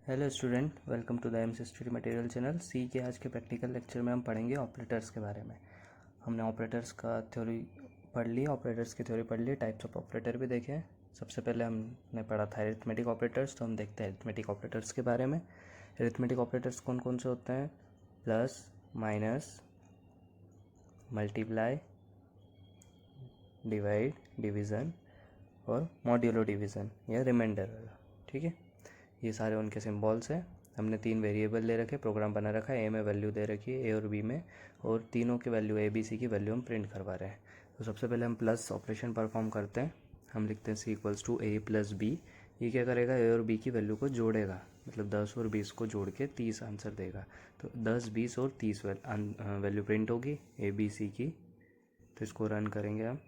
Hello student, welcome to the MC study material channel. सी के आज के प्रैक्टिकल लेक्चर में हम पढ़ेंगे ऑपरेटर्स के बारे में। हमने ऑपरेटर्स का थ्योरी पढ़ ली, ऑपरेटर्स की थ्योरी पढ़ ली, टाइप्स ऑफ ऑपरेटर भी देखे। सबसे पहले हमने पढ़ा था अरिथमेटिक ऑपरेटर्स, तो हम देखते हैं अरिथमेटिक ऑपरेटर्स के बारे में। अरिथमेटिक ऑपरेटर्स कौन कौन से होते हैं? Plus, minus, multiply, divide, division और मॉड्यूलो डिवीज़न या रिमाइंडर। ठीक है, ये सारे उनके सिंबल्स हैं। हमने 3 वेरिएबल ले रखे, प्रोग्राम बना रखा है, ए में वैल्यू दे रखी है, ए और बी में, और तीनों की वैल्यू ए बी सी की वैल्यू हम प्रिंट करवा रहे हैं। तो सबसे पहले हम प्लस ऑपरेशन परफॉर्म करते हैं। हम लिखते हैं C equals to A plus B. ये क्या करेगा? ए और बी की वैल्यू को जोड़ेगा, मतलब 10 और 20 को जोड़ के 30 आंसर देगा। तो 10, 20 और 30 वैल्यू प्रिंट होगी ए बी सी की। तो इसको रन करेंगे हम,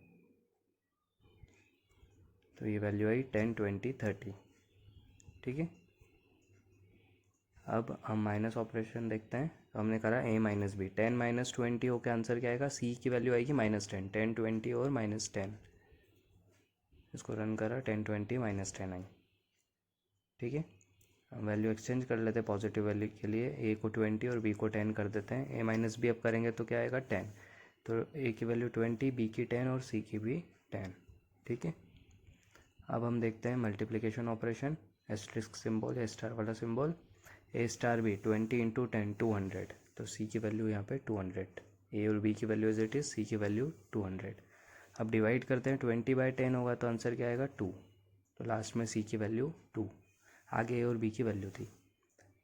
तो ये वैल्यू आई 10, 20, 30। ठीक है, अब हम माइनस ऑपरेशन देखते हैं। तो हमने करा a माइनस बी, 10 माइनस 20 होकर आंसर क्या आएगा? c की वैल्यू आएगी -10, 10, 20 और -10। इसको रन करा, 10, 20, -10 आई। ठीक है, हम वैल्यू एक्सचेंज कर लेते हैं पॉजिटिव वैल्यू के लिए। a को 20 और b को 10 कर देते हैं। a माइनस बी अब करेंगे तो क्या आएगा? 10। तो a की वैल्यू 20, b की 10 और c की भी 10। ठीक है, अब हम देखते हैं मल्टीप्लिकेशन ऑपरेशन, एस्टेरिस्क सिंबल या स्टार वाला सिंबल। ए स्टार बी 20 इंटू 10, 200। तो सी की वैल्यू यहाँ पे 200। ए और बी की वैल्यू एज इट इज, सी की वैल्यू 200। अब डिवाइड करते हैं, 20/10 होगा तो आंसर क्या आएगा? 2। तो लास्ट में सी की वैल्यू 2, आगे ए और बी की वैल्यू थी।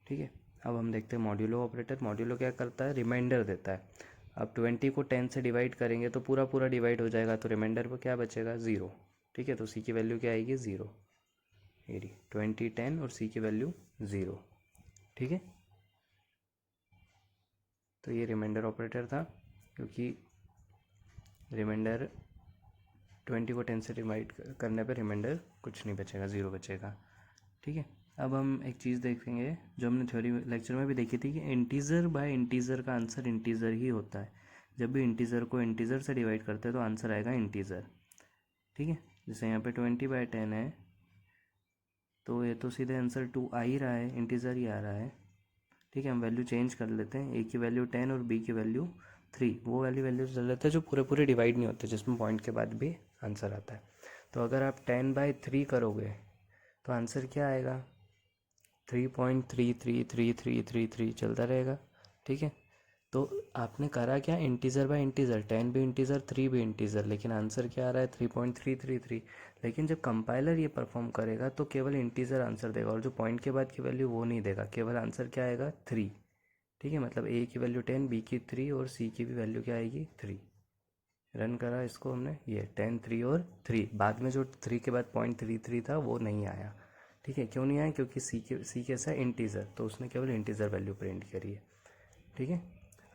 ठीक है, अब हम देखते हैं मॉड्यूलो ऑपरेटर। मॉड्यूलो क्या करता है? रिमाइंडर देता है। अब 20 को 10 से डिवाइड करेंगे तो पूरा पूरा डिवाइड हो जाएगा, तो रिमाइंडर पर क्या बचेगा? 0। ठीक है, तो सी की वैल्यू क्या आएगी? 0। ये 20, 10 और सी की वैल्यू 0। ठीक है, तो ये रिमाइंडर ऑपरेटर था, क्योंकि रिमाइंडर 20 को 10 से डिवाइड करने पे रिमाइंडर कुछ नहीं बचेगा, 0 बचेगा। ठीक है, अब हम एक चीज़ देखेंगे जो हमने थ्योरी लेक्चर में भी देखी थी, कि इंटीज़र बाय इंटीज़र का आंसर इंटीज़र ही होता है। जब भी इंटीज़र को इंटीज़र से डिवाइड करते हैं तो आंसर आएगा इंटीज़र। ठीक है, जैसे यहाँ पे 20/10 है, तो ये तो सीधे आंसर 2 आ ही रहा है, इंटीज़र ही आ रहा है। ठीक है, हम वैल्यू चेंज कर लेते हैं। ए की वैल्यू 10 और बी की वैल्यू 3, वो वाली वैल्यू चल लेते हैं जो पूरे पूरे डिवाइड नहीं होते, जिसमें पॉइंट के बाद भी आंसर आता है। तो अगर आप 10/3 करोगे तो आंसर क्या आएगा? 3.333333 चलता रहेगा। ठीक है, तो आपने करा क्या? इंटीज़र बाय इंटीज़र, 10 भी इंटीज़र, 3 भी इंटीज़र, लेकिन आंसर क्या आ रहा है? 3.333। लेकिन जब कंपाइलर ये परफॉर्म करेगा तो केवल इंटीज़र आंसर देगा, और जो पॉइंट के बाद की वैल्यू वो नहीं देगा, केवल आंसर क्या आएगा? 3। ठीक है, मतलब ए की वैल्यू 10, बी की 3 और सी की भी वैल्यू क्या आएगी? 3। रन करा इसको हमने, ये 10, 3 और 3, बाद में जो 3 के बाद 0.33 था वो नहीं आया। ठीक है, क्यों नहीं आया? क्योंकि सी कैसा है? इंटीज़र, तो उसने केवल इंटीज़र वैल्यू प्रिंट करी है। ठीक है,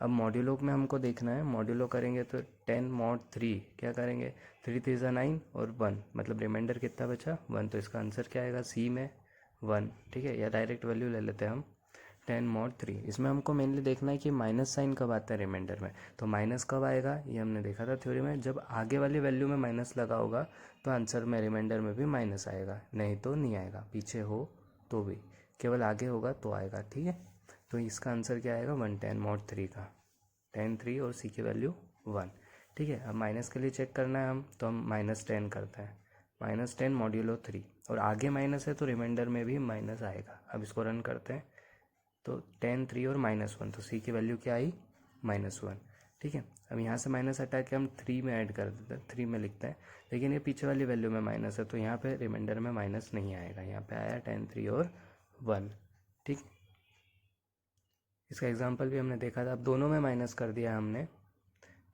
अब मॉड्यूलो में हमको देखना है। मॉड्यूलो करेंगे तो 10 mod 3 क्या करेंगे? 3 3 9 और 1, मतलब रिमाइंडर कितना बचा? 1। तो इसका आंसर क्या आएगा? सी में 1। ठीक है, या डायरेक्ट वैल्यू ले लेते हैं हम 10 mod 3। इसमें हमको मेनली देखना है कि माइनस साइन कब आता है रिमाइंडर में। तो माइनस कब आएगा ये हमने देखा था थ्योरी में, जब आगे वाली वैल्यू में माइनस लगा होगा तो आंसर में रिमाइंडर में भी माइनस आएगा, नहीं तो नहीं आएगा। पीछे हो तो भी, केवल आगे होगा तो आएगा। ठीक है, तो इसका आंसर क्या आएगा? 110 mod 3 का, 10, 3 और सी की वैल्यू 1। ठीक है, अब माइनस के लिए चेक करना है हम, तो हम -10 करते हैं, -10 मॉड्यूलो 3, और आगे माइनस है तो रिमाइंडर में भी माइनस आएगा। अब इसको रन करते हैं, तो 10, 3 और -1, तो सी की वैल्यू क्या आई? -1। ठीक है, अब यहाँ से माइनस हटा के हम 3 में ऐड कर देते हैं, 3 में लिखते हैं, लेकिन ये पीछे वाली वैल्यू में माइनस है, तो यहाँ पे रिमाइंडर में माइनस नहीं आएगा, यहाँ पे आया 10, 3 और 1। ठीक, इसका एग्जाम्पल भी हमने देखा था। अब दोनों में माइनस कर दिया हमने।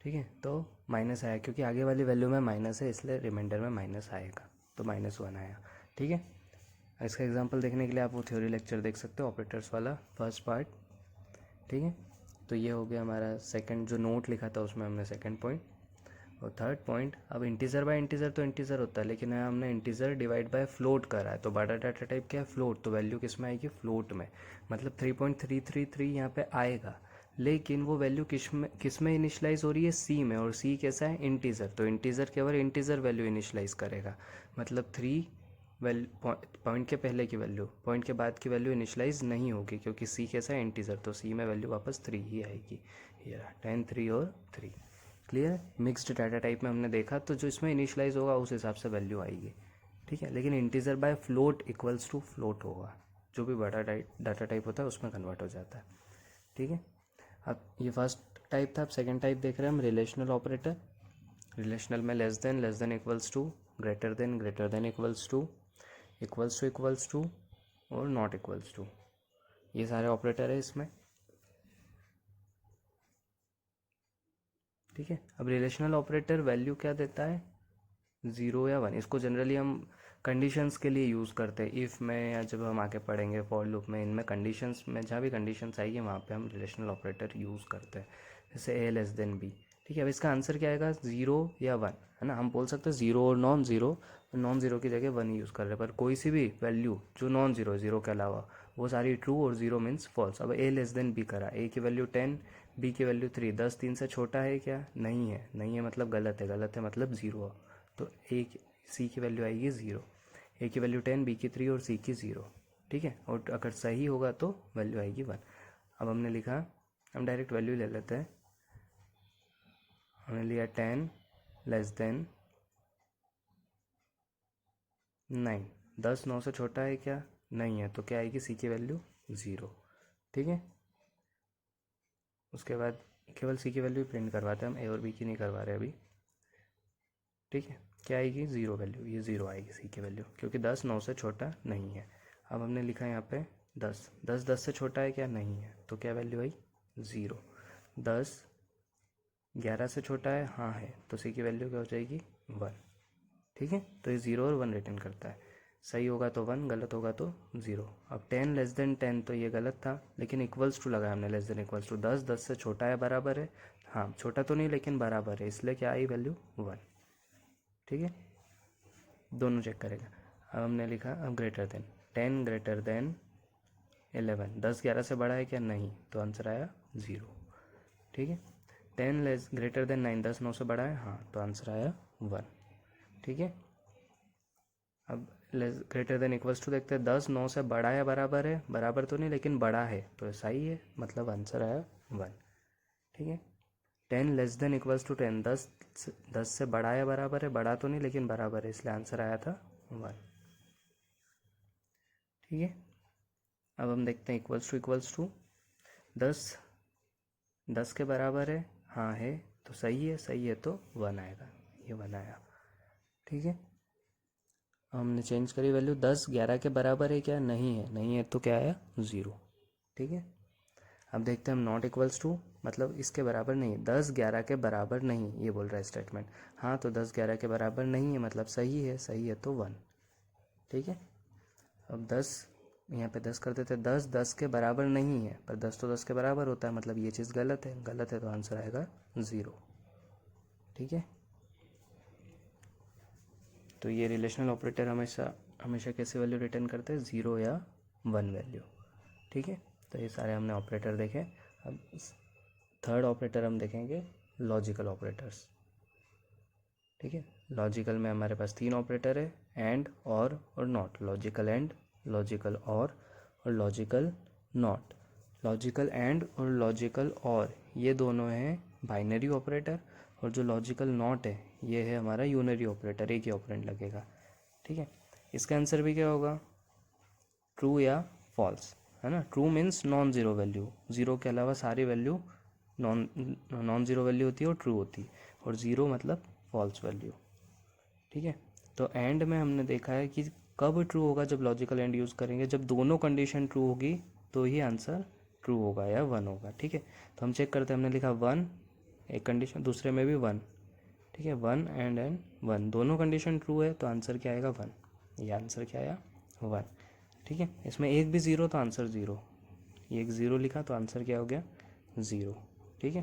ठीक है, तो माइनस आया, क्योंकि आगे वाली वैल्यू में माइनस है इसलिए रिमाइंडर में माइनस आएगा, तो -1 आया। ठीक है, इसका एग्जांपल देखने के लिए आप वो थ्योरी लेक्चर देख सकते हो, ऑपरेटर्स वाला फर्स्ट पार्ट। ठीक है, तो ये हो गया हमारा सेकंड, जो नोट लिखा था उसमें हमने सेकंड पॉइंट। और थर्ड पॉइंट, अब इंटीजर बाय इंटीजर तो इंटीजर होता है, लेकिन यहाँ हमने इंटीजर डिवाइड बाय फ्लोट करा है, तो बड़ा डाटा टाइप क्या है? फ्लोट। तो वैल्यू किस में आएगी? फ्लोट में, मतलब 3.333 यहाँ पे आएगा, लेकिन वो वैल्यू किस में इनिशलाइज हो रही है? सी में, और सी कैसा है? इंटीजर, तो इंटीजर केवल इंटीजर वैल्यू इनिशलाइज करेगा, मतलब 3 पॉइंट के पहले की वैल्यू, पॉइंट के बाद की वैल्यू इनिशलाइज नहीं होगी, क्योंकि सी कैसा है, इंटीजर, तो सी में वैल्यू वापस 3 ही आएगी। ये रहा 10 3 और 3। क्लियर है। मिक्स्ड डाटा टाइप में हमने देखा, तो जो इसमें इनिशलाइज होगा उस हिसाब से वैल्यू आएगी, ठीक है। लेकिन integer by float equals to float होगा, जो भी बड़ा डाटा टाइप होता है उसमें कन्वर्ट हो जाता है, ठीक है। अब ये फर्स्ट टाइप था। अब सेकेंड टाइप देख रहे हैं हम, रिलेशनल ऑपरेटर। रिलेशनल में less than equals to, greater than equals to और नॉट इक्वल्स टू, ये सारे ऑपरेटर है इसमें, ठीक है। अब रिलेशनल ऑपरेटर वैल्यू क्या देता है, 0 या 1। इसको जनरली हम कंडीशंस के लिए यूज़ करते हैं, इफ़ में, या जब हम आगे पढ़ेंगे फॉर लूप में, इनमें कंडीशंस में जहाँ भी कंडीशंस आएगी वहाँ पे हम रिलेशनल ऑपरेटर यूज़ करते हैं, जैसे ए लेस देन बी, ठीक है। अब इसका आंसर क्या आएगा, 0 या 1, है ना। हम बोल सकते हैं 0 और नॉन ज़ीरो की जगह 1 यूज़ कर रहे हैं, पर कोई सी भी वैल्यू जो नॉन ज़ीरो, ज़ीरो के अलावा, वो सारी ट्रू और 0 मीन्स फॉल्स। अब ए लेस देन बी करा, ए की वैल्यू 10, बी की वैल्यू 3, 10 3 से छोटा है क्या, नहीं है, नहीं है मतलब गलत है मतलब 0। तो ए सी की वैल्यू आएगी 0, ए की वैल्यू 10, बी की 3 और सी की 0, ठीक है। और अगर सही होगा तो वैल्यू आएगी 1। अब हमने लिखा, हम डायरेक्ट वैल्यू ले लेते हैं। हमने लिया 10 लेस देन 9, 10 9 से छोटा है क्या, नहीं है, तो क्या आएगी, सी की वैल्यू 0, ठीक है। उसके बाद केवल सी की वैल्यू प्रिंट करवाते हैं हम, ए और बी की नहीं करवा रहे अभी, ठीक है। क्या आएगी, 0 वैल्यू, ये 0 आएगी सी की वैल्यू, क्योंकि 10 9 से छोटा नहीं है। अब हमने लिखा यहाँ पे 10 10 से छोटा है क्या, नहीं है, तो क्या वैल्यू आई, 0। 10 11 से छोटा है, हाँ है, तो सी की वैल्यू क्या हो जाएगी, 1, ठीक है। तो ये 0 और 1 रिटर्न करता है, सही होगा तो 1, गलत होगा तो 0। अब 10 लेस देन 10, तो ये गलत था, लेकिन इक्वल्स टू लगाया हमने, लेस देन इक्वल्स टू, 10 10 से छोटा है, बराबर है, हाँ छोटा तो नहीं लेकिन बराबर है, इसलिए क्या आई वैल्यू 1, ठीक है। दोनों चेक करेगा। अब हमने लिखा, अब ग्रेटर देन 10 ग्रेटर देन 11, 10 11 से बड़ा है क्या, नहीं, तो आंसर आया 0, ठीक है। 10 लेस ग्रेटर देन 9, 10 9 से बड़ा है, हाँ, तो आंसर आया 1, ठीक है। अब less greater than equals to देखते हैं, 10 9 से बड़ा है, बराबर है, बराबर तो नहीं लेकिन बड़ा है, तो सही है, मतलब आंसर आया 1, ठीक है। 10 लेस देन इक्वल्स टू 10, 10 से बड़ा है, बराबर है, बड़ा तो नहीं लेकिन बराबर है, इसलिए आंसर आया था 1, ठीक है। अब हम देखते हैं इक्वल्स टू 10 10 के बराबर है, हाँ है, तो सही है तो 1 आएगा, ये 1 आया, ठीक है। हमने चेंज करी वैल्यू, 10 11 के बराबर है क्या, नहीं है तो क्या आया 0, ठीक है। अब देखते हैं हम नॉट इक्वल्स टू, मतलब इसके बराबर नहीं, 10 11 के बराबर नहीं, ये बोल रहा है स्टेटमेंट, हाँ, तो 10 11 के बराबर नहीं है, मतलब सही है तो 1, ठीक है। अब 10 यहाँ पे 10 कर देते हैं, 10 10 के बराबर नहीं है, पर 10 तो 10 के बराबर होता है, मतलब ये चीज़ गलत है तो आंसर आएगा 0, ठीक है। तो ये रिलेशनल ऑपरेटर हमेशा कैसे वैल्यू रिटर्न करते हैं, 0 या 1 वैल्यू, ठीक है। तो ये सारे हमने ऑपरेटर देखे। अब थर्ड ऑपरेटर हम देखेंगे, लॉजिकल ऑपरेटर्स, ठीक है। लॉजिकल में हमारे पास 3 ऑपरेटर है, एंड, और नॉट, लॉजिकल एंड, लॉजिकल और लॉजिकल नॉट। लॉजिकल एंड और लॉजिकल और, ये दोनों हैं बाइनरी ऑपरेटर, और जो लॉजिकल नॉट है ये है हमारा यूनरी ऑपरेटर, एक ही ऑपरेंड लगेगा, ठीक है। इसका आंसर भी क्या होगा, ट्रू या फॉल्स, है ना। True means non zero value, zero के अलावा सारी वैल्यू नॉन ज़ीरो वैल्यू होती है और ट्रू होती है, और ज़ीरो मतलब फॉल्स वैल्यू, ठीक है। तो एंड में हमने देखा है कि कब ट्रू होगा, जब लॉजिकल एंड यूज़ करेंगे, जब दोनों कंडीशन ट्रू होगी तो ही आंसर ट्रू होगा या 1 होगा, ठीक है। तो हम चेक करते हैं, हमने लिखा 1 एक कंडीशन, दूसरे में भी 1, ठीक है, 1 एंड 1, दोनों कंडीशन ट्रू है तो आंसर क्या आएगा 1, ये आंसर क्या आया 1, ठीक है। इसमें एक भी 0 तो आंसर 0, ये एक 0 लिखा तो आंसर क्या हो गया 0, ठीक है।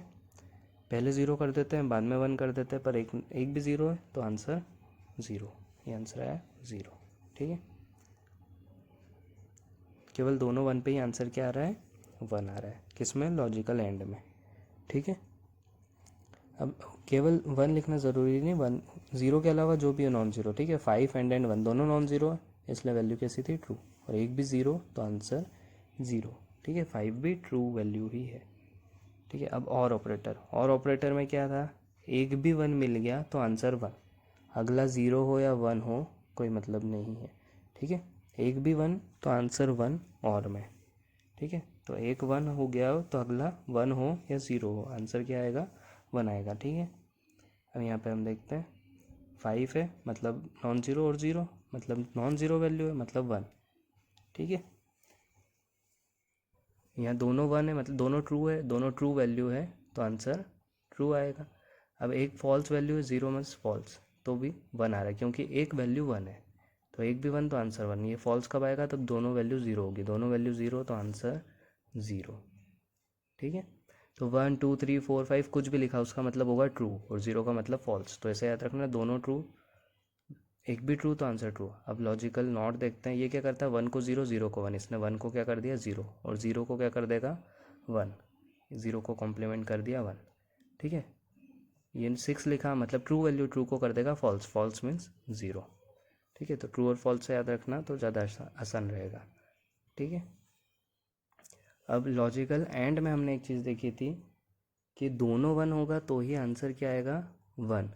पहले 0 कर देते हैं, बाद में 1 कर देते हैं, पर एक भी 0 है तो आंसर 0, ये आंसर आया 0, ठीक है। केवल दोनों 1 पे ही आंसर क्या आ रहा है, 1 आ रहा है, किसमें, लॉजिकल एंड में, ठीक है। अब केवल 1 लिखना ज़रूरी नहीं, 1 0 के अलावा जो भी है नॉन ज़ीरो, ठीक है। 5 एंड 1 दोनों नॉन ज़ीरो है, इसलिए वैल्यू कैसी थी, ट्रू, और एक भी ज़ीरो तो आंसर ज़ीरो। ठीक है, 5 भी ट्रू वैल्यू ही है। ठीक है, अब और ऑपरेटर में क्या था, एक भी 1 मिल गया तो आंसर 1, अगला 0 हो या 1 हो कोई मतलब नहीं है। ठीक है, एक भी 1 तो आंसर 1 और में। ठीक है, तो एक 1 हो गया हो तो अगला 1 हो या 0 हो आंसर क्या आएगा, 1 आएगा। ठीक है, अब यहाँ पे हम देखते हैं 5 है मतलब नॉन ज़ीरो, और 0 मतलब नॉन ज़ीरो वैल्यू है मतलब 1। ठीक है, यहाँ दोनों 1 है मतलब दोनों ट्रू है, दोनों ट्रू वैल्यू है तो आंसर ट्रू आएगा। अब एक फॉल्स वैल्यू है, 0 में फॉल्स, तो भी 1 आ रहा है क्योंकि एक वैल्यू 1 है, तो एक भी 1 तो आंसर 1। ये फॉल्स कब आएगा, तब दोनों वैल्यू 0 होगी, दोनों वैल्यू 0 तो आंसर 0। ठीक है, तो 1 2 3 4 5 कुछ भी लिखा उसका मतलब होगा ट्रू, और 0 का मतलब फॉल्स, तो ऐसे याद रखना, दोनों ट्रू, एक भी ट्रू तो आंसर ट्रू। अब लॉजिकल नॉट देखते हैं, ये क्या करता है, 1 को 0, 0 को 1, इसने 1 को क्या कर दिया 0, और 0 को क्या कर देगा 1, 0 को कॉम्प्लीमेंट कर दिया 1। ठीक है, ये 6 लिखा मतलब ट्रू वैल्यू, ट्रू को कर देगा फॉल्स, फॉल्स मीन्स 0। ठीक है, तो ट्रू और फॉल्स से याद रखना तो ज़्यादा आसान रहेगा। ठीक है, अब लॉजिकल एंड में हमने एक चीज़ देखी थी कि दोनों 1 होगा तो ही आंसर क्या आएगा 1,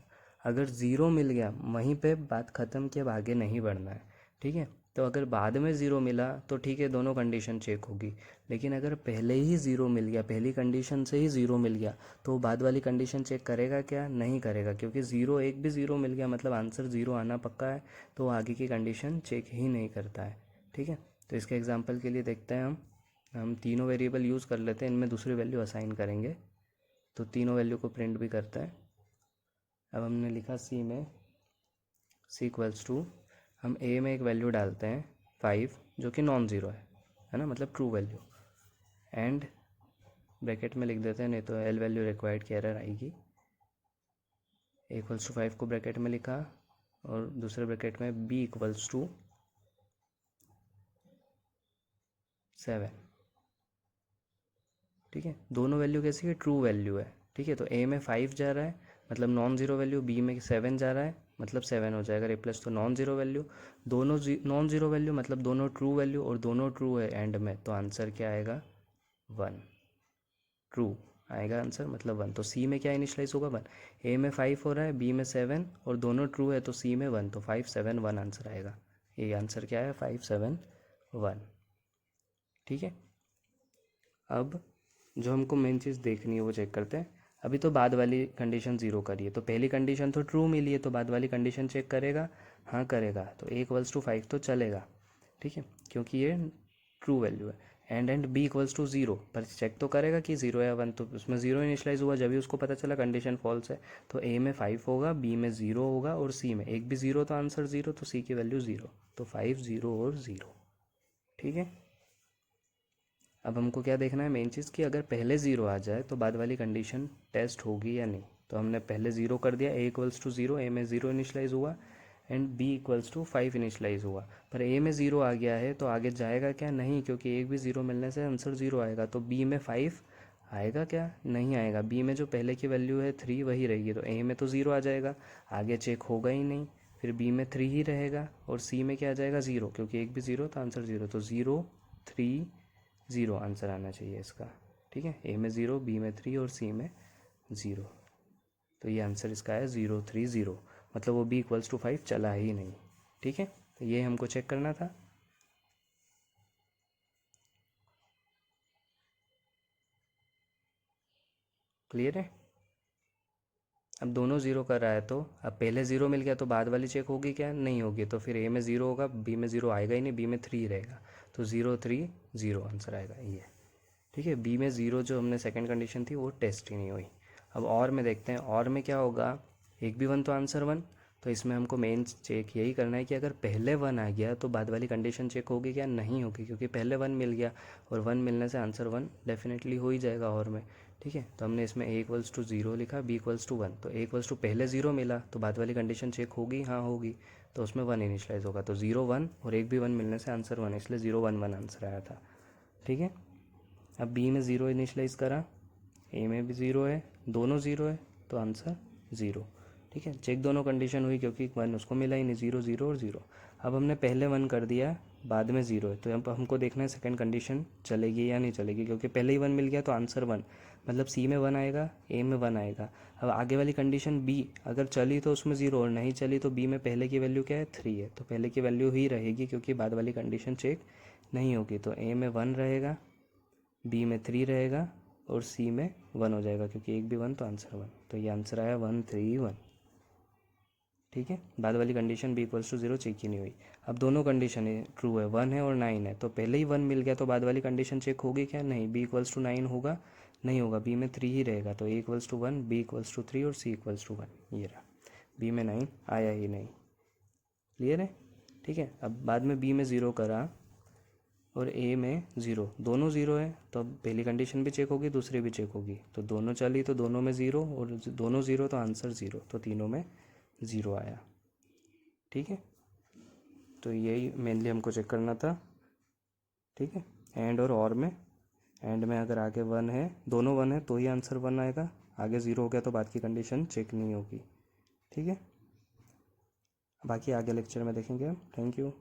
अगर 0 मिल गया वहीं पे बात ख़त्म कि अब आगे नहीं बढ़ना है। ठीक है, तो अगर बाद में 0 मिला तो ठीक है, दोनों कंडीशन चेक होगी, लेकिन अगर पहले ही 0 मिल गया, पहली कंडीशन से ही 0 मिल गया, तो वो बाद वाली कंडीशन चेक करेगा क्या, नहीं करेगा, क्योंकि 0 एक भी 0 मिल गया मतलब आंसर 0 आना पक्का है, तो आगे की कंडीशन चेक ही नहीं करता है। ठीक है, तो इसके एग्जाम्पल के लिए देखते हैं, हम तीनों वेरिएबल यूज़ कर लेते हैं, इनमें दूसरी वैल्यू असाइन करेंगे, तो तीनों वैल्यू को प्रिंट भी करते हैं। अब हमने लिखा सी में, सी इक्वल्स टू, हम ए में एक वैल्यू डालते हैं 5 जो कि नॉन ज़ीरो है ना, मतलब ट्रू वैल्यू, एंड ब्रैकेट में लिख देते हैं, नहीं तो एल वैल्यू रिक्वायर्ड की एरर आएगी। ए इक्वल्स टू 5 को ब्रैकेट में लिखा, और दूसरे ब्रैकेट में बी इक्वल्स टू 7। ठीक है, दोनों वैल्यू कैसी है, ट्रू वैल्यू है। ठीक है, तो ए में 5 जा रहा है मतलब नॉन ज़ीरो वैल्यू, बी में 7 जा रहा है मतलब 7 हो जाएगा रिप्लेस, तो नॉन ज़ीरो वैल्यू, दोनों नॉन ज़ीरो वैल्यू मतलब दोनों ट्रू वैल्यू, और दोनों ट्रू है एंड में, तो आंसर क्या आएगा 1, ट्रू आएगा आंसर मतलब 1। तो सी में क्या इनिशलाइज होगा 1, ए में 5 हो रहा है, बी में 7, और दोनों ट्रू है तो सी में 1, तो 5 7 1 आंसर आएगा। ये आंसर क्या है 5 7 1। ठीक है, अब जो हमको मेन चीज़ देखनी है वो चेक करते हैं। अभी तो बाद वाली कंडीशन 0 करी है, तो पहली कंडीशन तो ट्रू मिली है, तो बाद वाली कंडीशन चेक करेगा, हाँ करेगा, तो ए इक्वल्स टू 5 तो चलेगा। ठीक है, क्योंकि ये ट्रू वैल्यू है। एंड बी इक्वल्स टू 0 पर चेक तो करेगा कि 0 या 1, तो उसमें 0 इनिशलाइज हुआ, जब भी उसको पता चला कंडीशन फॉल्स है, तो ए में 5 होगा, बी में 0 होगा, और सी में एक भी 0 तो आंसर 0, तो सी की वैल्यू 0, तो 5 0 और 0। ठीक है, अब हमको क्या देखना है, मेन चीज़ कि अगर पहले 0 आ जाए तो बाद वाली कंडीशन टेस्ट होगी या नहीं। तो हमने पहले 0 कर दिया, ए इक्वल्स टू 0, ए में 0 इनिशलाइज हुआ, and B equals to 5 initialise हुआ, पर ए में 0 आ गया है तो आगे जाएगा क्या, नहीं, क्योंकि एक भी 0 मिलने से आंसर 0 आएगा, तो बी में 5 आएगा क्या, नहीं आएगा, बी में जो पहले की वैल्यू है 3 वही रहेगी, तो ए में तो 0 आ जाएगा, आगे चेक होगा ही नहीं, फिर बी में 3 ही रहेगा, और सी में क्या आ जाएगा 0, क्योंकि एक भी 0 तो आंसर 0, तो 0 3 0 आंसर आना चाहिए इसका। ठीक है, ए में 0, बी में 3 और सी में 0, तो ये आंसर इसका है 0 3 0, मतलब वो बी इक्वल्स टू 5 चला ही नहीं। ठीक है, तो ये हमको चेक करना था। क्लियर है, अब दोनों 0 कर रहा है, तो अब पहले 0 मिल गया तो बाद वाली चेक होगी क्या, नहीं होगी, तो फिर ए में 0 होगा, बी में 0 आएगा ही नहीं, बी में 3 रहेगा, तो 0 3 0 आंसर आएगा ये। ठीक है, बी में 0 जो हमने सेकंड कंडीशन थी वो टेस्ट ही नहीं हुई। अब और में देखते हैं, और में क्या होगा, एक भी 1 तो आंसर 1, तो इसमें हमको मेन चेक यही करना है कि अगर पहले 1 आ गया तो बाद वाली कंडीशन चेक होगी क्या, नहीं होगी, क्योंकि पहले 1 मिल गया, और 1 मिलने से आंसर 1 डेफिनेटली हो ही जाएगा और में। ठीक है, तो हमने इसमें ए इक्वल्स टू 0 लिखा, बी इक्वल्स टू 1, तो ए इक्वल्स टू पहले 0 मिला तो बाद वाली कंडीशन चेक होगी, हाँ होगी, तो उसमें 1 इनिशलाइज होगा, तो 0 1 और एक भी 1 मिलने से आंसर 1, इसलिए 0 1 1 आंसर आया था। ठीक है, अब बी में 0 इनिशलाइज करा, ए में भी 0 है, दोनों 0 है, तो आंसर 0। ठीक है, चेक दोनों कंडीशन हुई, क्योंकि 1 उसको मिला ही नहीं, 0 0 और 0। अब हमने पहले 1 कर दिया, बाद में 0 है, तो अब हमको देखना है सेकंड कंडीशन चलेगी या नहीं चलेगी, क्योंकि पहले ही 1 मिल गया तो आंसर 1, मतलब सी में 1 आएगा, ए में 1 आएगा। अब आगे वाली कंडीशन बी अगर चली तो उसमें 0, और नहीं चली तो बी में पहले की वैल्यू क्या है 3 है, तो पहले की वैल्यू ही रहेगी क्योंकि बाद वाली कंडीशन चेक नहीं होगी। तो ए में 1 रहेगा, बी में 3 रहेगा और सी में 1 हो जाएगा, क्योंकि एक भी 1 तो आंसर 1, तो ये आंसर आया 1 3 1। ठीक है, बाद वाली condition B equals to 0 check ही नहीं हुई। अब दोनों कंडीशन ट्रू है, 1 है और 9 है, तो पहले ही 1 मिल गया तो बाद वाली कंडीशन चेक होगी क्या, नहीं, बी इक्वल्स टू 9 होगा, नहीं होगा, बी में 3 ही रहेगा, तो A equals to 1, B equals to 3 और सी इक्वल्स टू 1, ये रहा, बी में 9 आया ही नहीं। क्लियर है? ठीक है, अब बाद में बी में 0 करा और ए में 0, दोनों 0 है, तो अब पहली कंडीशन भी चेक होगी, दूसरी भी चेक होगी, तो दोनों चली तो दोनों में 0, और दोनों 0 तो आंसर 0, तो तीनों में 0 आया। ठीक है, तो यही मेनली हमको चेक करना था। ठीक है, एंड और में, एंड में अगर आगे 1 है, दोनों 1 है तो ही आंसर 1 आएगा, आगे 0 हो गया तो बाद की कंडीशन चेक नहीं होगी। ठीक है, बाकी आगे लेक्चर में देखेंगे हम। Thank you.